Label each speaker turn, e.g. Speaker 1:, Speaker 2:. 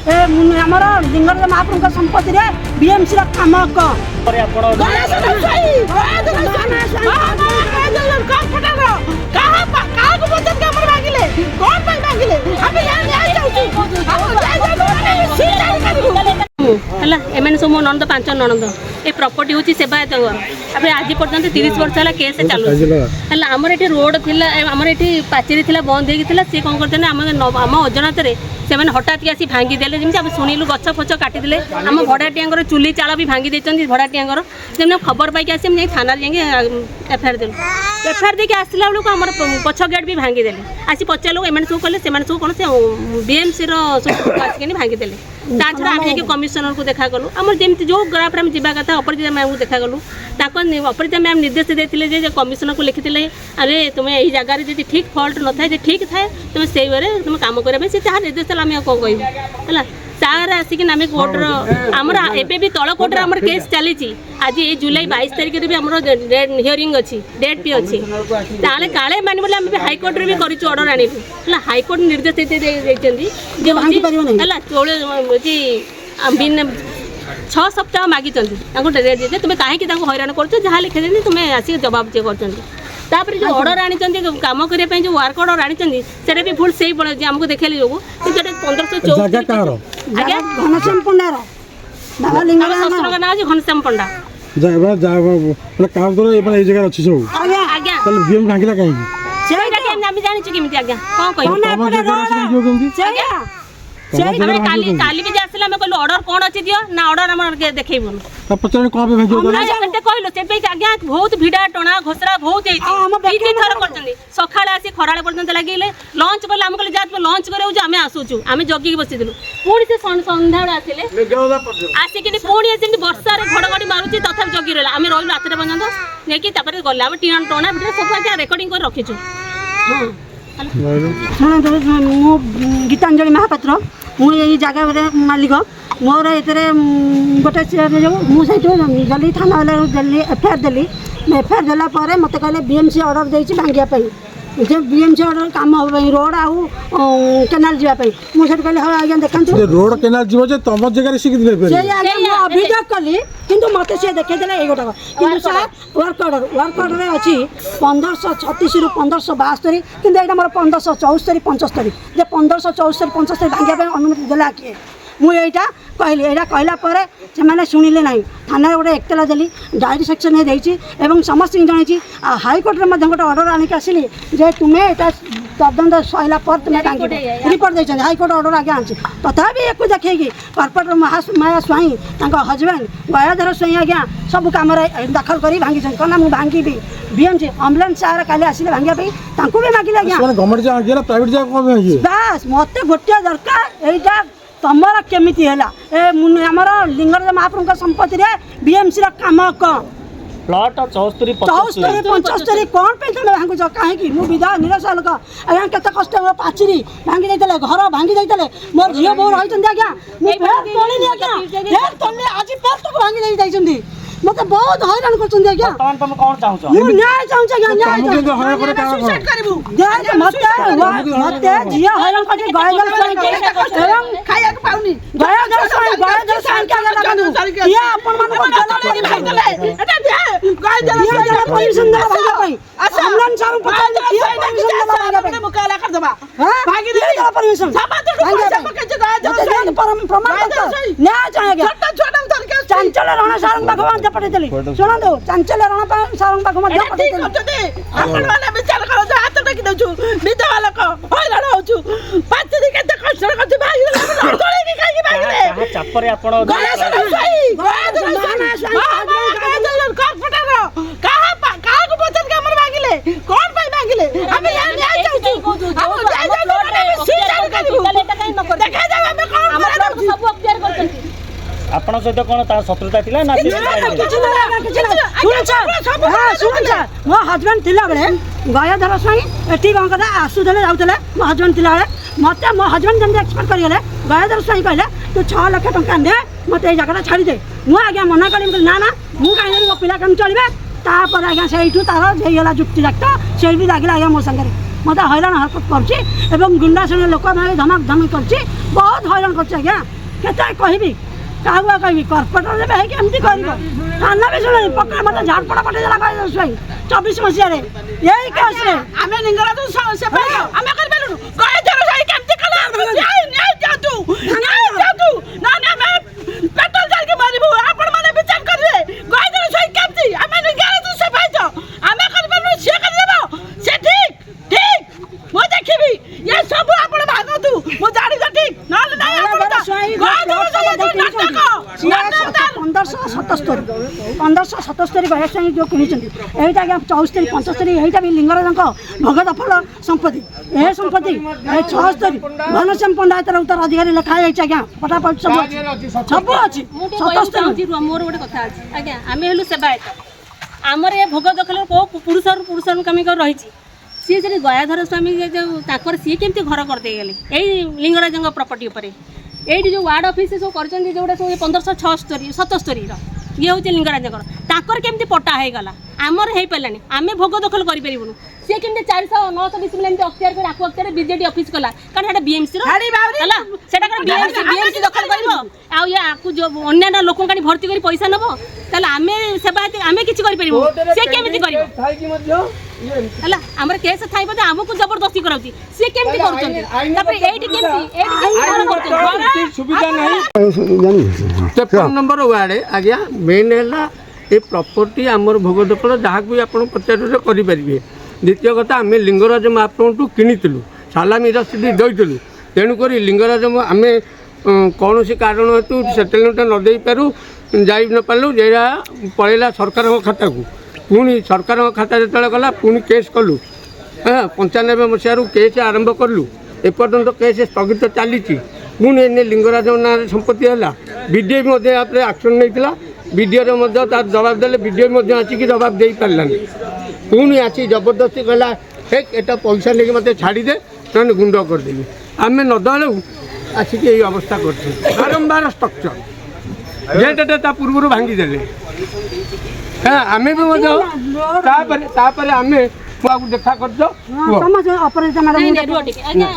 Speaker 1: आमर लिंगराज महाप्रभु संपत्ति बीएमसी काम
Speaker 2: सब मो ननद 5 ननद ये प्रॉपर्टी हूँ सेवायत अब आज पर्यटन 30 वर्ष है केस चलू आमर ये रोड थी आमर ये पाचेरी थी बंद होता सी कौन करते आम अजाणत से हठात आसी भांगी देले जमी आम शुणिलु गछ फच काटिदे आम भड़ाटिया चुली चाल भी भांगी देते भड़ाटिया जमी खबर पाई आसी जाए थाना जाए एफआईआर देलु एफआईआर देखिए आसला बेलू आम पछ गेट भी भांगी देले आसी पचारू एम सब कले से सब कौन से बीएमसी आसिक भांगी देले ता छड़ा आम जाकि कमिशनर को देखा कलु आम जमी जो ग्राफ में जावा कथा अपराजिता मैम को देखा कलु अपराजिता मैम निर्देश देते कमिशनर को लिखी अरे तुम्हें यही जगार जी ठीक फल्ट न था ठीक थाए तुम से तुम काम करने से जहाँ निर्देश आम कौन कहूँ है सार आसिक आम कोर्टर आमर एबी तल कोर्टर आम केस चली आज ये जुलाई 22 तारिख भी आम हियरिंग अच्छी डेट भी अच्छी ताले काले मानी बोले आम हाईकोर्ट भी कर ऑर्डर आनिबू है हाईकोर्ट निर्देश है 6 सप्ताह मागी डेट देते तुम्हें कहीं हैरान कर जहाँ लिखे तुम्हें आसिक जवाब जे कर जो ऑर्डर आनी कम करने जो वर्क ऑर्डर आनी से भी भूल से पड़े आमको देखे जो 1524
Speaker 1: घनश्याम पंडा
Speaker 2: शशुर ना घनश्याम पंडा जानी केमी आज्ञा कौन काली भी आसला कहलु ऑर्डर कौन अच्छी दियो ना ऑर्डर आम देखबू कहलो से आज्ञा बहुत भिड़ा टणा घोषरा बहुत थर कर सका आसी खरा पर्यटन लगे लंच कले आम कहले जा लंच कर आसूचु आम जगिक बसीलु पुणी से सन्ध्या आसिले आसिक पुणी वर्षा घड़घड़ी मारुची तथा जगि रहा आम रही रात पर्यटन नहीं गले आम टीना टणा भितर सब आज्ञा रेकर्डिंग कर रखीचु
Speaker 1: मु गीतांजलि महापात्र मुझे जगह मालिक मोर ये गोटे जो मुझे जल्दी थाना वाले जल्दी एफआईआर देली एफआईआर देला मत कहले बीएमसी ऑर्डर देती भांगापी बीएमसी ऑर्डर काम रोड आउ केनाल जावाई मुझे कहले हाँ आज्ञा देखते
Speaker 3: रोड केनाल जीव तुम जगह
Speaker 1: अभियोग कली किंतु मत सी देखेदेले ये गोटाक कि सर वर्क ऑर्डर अच्छी 1536 रु 1572 कि मोर 1574 75 जे 1574 75 भांगा अनुमति देला किए मुझे कहली यहाँ कहला से शुणिले ना थाना गोटे एकतला देली डायरी सेक्शन में देती समस्त जन हाईकोर्ट में गोटे ऑर्डर आणिक आसली जे तुम्हें यहाँ तदंत सरला तुम्हें रिपोर्ट देते हाईकोर्ट ऑर्डर आगे आनी तथापि एक देखी कॉर्पोरेटर महामाया स्वाई हजबैंड गयाधर स्वाई आज्ञा सब कम दाखल कर भांगी कहना मुझे भांगी बीएमसी एम्बुलेंस सार काली आसिले भांगापी भी मागिले आज्ञा बस मत गोटे दरकार यहाँ तुमर केमी है आमर लिंगराज महाप्रभु संपत्ति बीएमसी काम कौन
Speaker 4: प्लॉट 74
Speaker 1: 75 कौन पे तुम भांगुच कहीं मुझे विधा निराश लोक आज्ञा केत कष्ट पाचेरी भांगी देते घर भांगी देते मोर झील बोर रही आज्ञा मुझे आज्ञा आज पेट को भांगी मत बहुत हैरान कर न्याय चांचल राणा सारंग भगवान पठेली शुणु चांचल राणा सारंग भगवान
Speaker 4: आपण सहित कौन शत्रुता थिला ना
Speaker 1: मो हजबैंड थिला बेले गयाधर स्वाई एटी कौन कदा आसुदले जाउतले मो हजबैंड थिला बेले मत मो हजबैंड जम एक्सपेक्ट करिले गयाधर स्वाई कहले तू 6 लाख टंका दे मत ए जगह छाड़ी दे मु आज्ञा मना करी ना ना मु कहीं मो पिला कम चलबे तापर आज्ञा सेठू तार हेला जुक्ति जात से भी लगे आज्ञा मो संगे ମୋତେ ହଇରାଣ ହରକତ କରୁଛି ଏବଂ ଗୁଣ୍ଡା ଶ୍ରେଣୀ ଲୋକମାନେ ଧମକ ଧମକ କରୁଛି, ବହୁତ ହଇରାଣ କରୁଛି ଆଜ୍ଞା। କେତେ କହିବି, କାହାକୁ ଆଉ କହିବି? କର୍ପୋରେଟର ଯେବେ ହେଇକି ଏମିତି କରିବ, କାନ ବି ଶୁଣେନି। ପକା ମୋତେ ଝାଡ଼ପଡ଼ା ପଠେଇଦେଲା 24 ମସିହାରେ ଏଇ କେସ୍ରେ।
Speaker 5: ଆମେ ଲିଙ୍ଗରାଜ ସେବାୟତ ଆମେ କରିପାରିଲୁ ଗୟେଧର ସାହି କେମିତି କଲା ନ୍ୟାୟ ଦିଅନ୍ତୁ ନହେଲେ ଆମେ ପେଟ୍ରୋଲ ଯାଇକି ମରିବୁ। ଆପଣମାନେ ବିଚାର କରିବେ ଗୟେଧର ସାହି କେମିତି ଆମେ ଲିଙ୍ଗରାଜ ସେବାୟତ ଆମେ କରିପାରିଲୁ, ସିଏ କରିଦେବ। ସେ ଠିକ ଠିକ ମୁଁ ଦେଖିବି ଏ ସବୁ ଆପଣ ଭାଗନ୍ତୁ, ମୁଁ ଜାଣିଛ ଠିକ ନହେଲେ ନାଇଁ। ଆପଣ ଗୟେଧର ସାହି
Speaker 1: $1577 ଗୟା ସ୍ୱାଇଁ ଯେଉଁ କିଣିଛନ୍ତି, ଏଇଟା ଆଜ୍ଞା 74 75 ଏଇଟା ବି ଲିଙ୍ଗରାଜଙ୍କ ଭଗତ ଫଳ ସମ୍ପତ୍ତି। ଏ ସମ୍ପତ୍ତି 76 ଘନଶ୍ୟାମ ପଣ୍ଡାୟତର ଉତ୍ତରାଧିକାରୀ ଲେଖା ହେଇଯାଇଛି ଆଜ୍ଞା। ଫଟାଫଟ ସବୁ ଅଛି, ସବୁ ଅଛି।
Speaker 2: ମୁଁ ଟିକେ କହିବାକୁ ଚାହୁଁଛି, ମୋର ଗୋଟେ କଥା ଅଛି ଆଜ୍ଞା। ଆମେ ହେଲୁ ସେବାୟତ, ଆମର ଏ ଭୋଗ ଦଖଲ କେଉଁ ପୁରୁଷକାମିକ ରହିଛି। ସିଏ ସେଠି ଗୟାଧର ସ୍ୱାମୀ ଯେଉଁ ତାଙ୍କର ସିଏ କେମିତି ଘର କରିଦେଇଗଲେ ଏଇ ଲିଙ୍ଗରାଜଙ୍କ ପ୍ରପର୍ଟି ଉପରେ। এইটি যে ওয়ার্ড অফিস সব করছেন যেটা সব 1577 ইয়ে হচ্ছে লিঙ্গরাজঙ্কর তাঁকর কেমতি পটা হয়ে গলা আমার হয়ে পারানি আমি ভোগ দখল করে পারিবুনি সে কেমতি 400 900 ডিসিপ্লিন এমতি অক্তিয়ার করে আকু অক্তিয়ারে বিজেডি অফিস কলা কারণ এটা বিএমসি র হলা সেটা কারণ বিএমসি দখল করিব আউ ইয়া আকু যে অন্যান্য লোক কানি ভর্তি করে পয়সা নেব তাহলে আমি সেবায়ত আমি কিছু করে পারিবু সে কেমতি করিব হলা আমার কেস থাই বদে আমকু জবরদস্তি করাউছি সে কেমতি করুচন্তি তারপরে এইটি কেমতি ঘর করুচন্তি
Speaker 3: সুবিধা নাই
Speaker 6: 53 नंबर वार्ड आज्ञा मेन है ये प्रॉपर्टी आमर भोग दखल जहाँ भी आप पचारे करेंगे। द्वितीय कथा आम लिंगराज महाप्रभु किणुलु सालामी रसीद देलु तेणुक लिंगराज आम कौन सी कारण हेतु सेटलमेंट नदे पारू जाई न पारू जरा पलैला सरकार खाता को पुणी सरकार खाता जो गला पुणी केस कलु हाँ 95 मसीह केस आरंभ कलु एपर्यंत केस स्थगित चली पुणी एने लिंगराज ना संपत्ति है विडीओ आक्शन नहीं विडीओ तार जवाब देले विडीओ आसिक जवाब दे पारानी पुणी आसी जबरदस्ती कहला हे एटा पैसा नहीं मत छाड़ी दे ना गुंड करदेवी आम नदे आसिक यही अवस्था कर बारंबार स्ट्रक्चर गेट पूर्व भांगीदे हाँ आम भी आम देखा कर
Speaker 1: समझ अपराजिता मैडम
Speaker 2: नहीं नहीं रुआ टिके आज्ञा